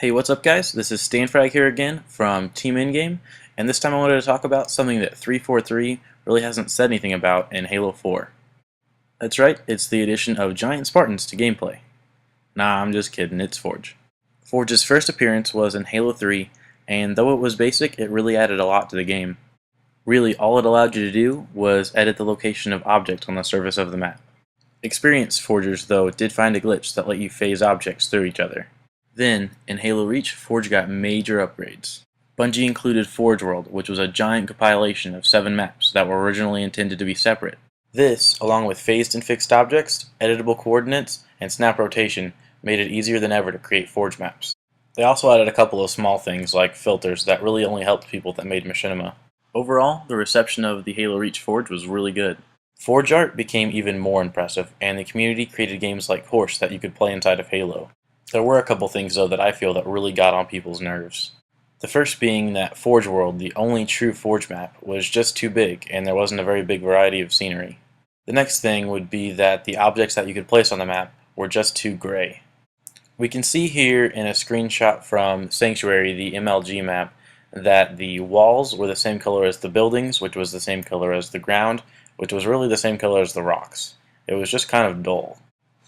Hey, what's up guys? This is Stanfrag here again from Team Ingame, and this time I wanted to talk about something that 343 really hasn't said anything about in Halo 4. That's right, it's the addition of giant Spartans to gameplay. Nah, I'm just kidding, it's Forge. Forge's first appearance was in Halo 3, and though it was basic, it really added a lot to the game. Really, all it allowed you to do was edit the location of objects on the surface of the map. Experienced Forgers, though, did find a glitch that let you phase objects through each other. Then, in Halo Reach, Forge got major upgrades. Bungie included Forge World, which was a giant compilation of 7 maps that were originally intended to be separate. This, along with phased and fixed objects, editable coordinates, and snap rotation, made it easier than ever to create Forge maps. They also added a couple of small things like filters that really only helped people that made machinima. Overall, the reception of the Halo Reach Forge was really good. Forge art became even more impressive, and the community created games like Horse that you could play inside of Halo. There were a couple things though that I feel that really got on people's nerves. The first being that Forge World, the only true Forge map, was just too big and there wasn't a very big variety of scenery. The next thing would be that the objects that you could place on the map were just too gray. We can see here in a screenshot from Sanctuary, the MLG map, that the walls were the same color as the buildings, which was the same color as the ground, which was really the same color as the rocks. It was just kind of dull.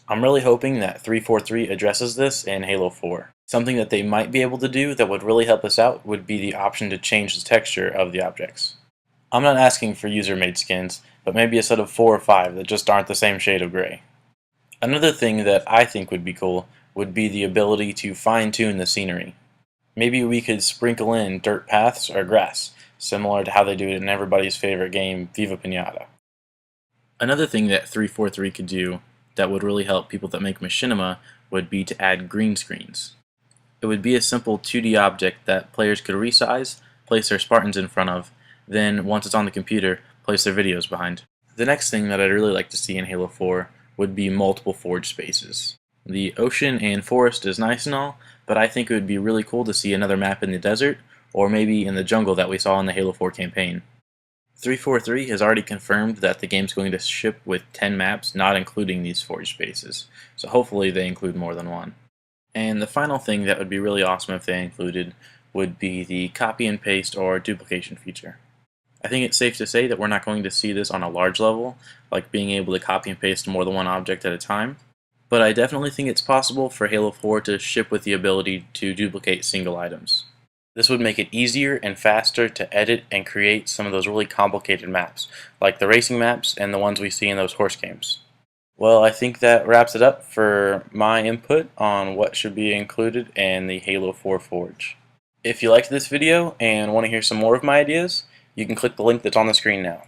I'm really hoping that 343 addresses this in Halo 4. Something that they might be able to do that would really help us out would be the option to change the texture of the objects. I'm not asking for user-made skins, but maybe a set of 4 or 5 that just aren't the same shade of gray. Another thing that I think would be cool would be the ability to fine-tune the scenery. Maybe we could sprinkle in dirt paths or grass, similar to how they do it in everybody's favorite game, Viva Pinata. Another thing that 343 could do that would really help people that make machinima would be to add green screens. It would be a simple 2D object that players could resize, place their Spartans in front of, then once it's on the computer, place their videos behind. The next thing that I'd really like to see in Halo 4 would be multiple Forge spaces. The ocean and forest is nice and all, but I think it would be really cool to see another map in the desert, or maybe in the jungle that we saw in the Halo 4 campaign. 343 has already confirmed that the game's going to ship with 10 maps, not including these Forge spaces, so hopefully they include more than one. And the final thing that would be really awesome if they included would be the copy and paste or duplication feature. I think it's safe to say that we're not going to see this on a large level, like being able to copy and paste more than one object at a time, but I definitely think it's possible for Halo 4 to ship with the ability to duplicate single items. This would make it easier and faster to edit and create some of those really complicated maps, like the racing maps and the ones we see in those horse games. Well, I think that wraps it up for my input on what should be included in the Halo 4 Forge. If you liked this video and want to hear some more of my ideas, you can click the link that's on the screen now.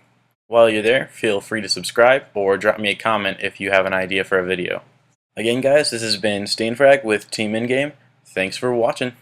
While you're there, feel free to subscribe or drop me a comment if you have an idea for a video. Again guys, this has been Stanfrag with Team Ingame. Thanks for watching.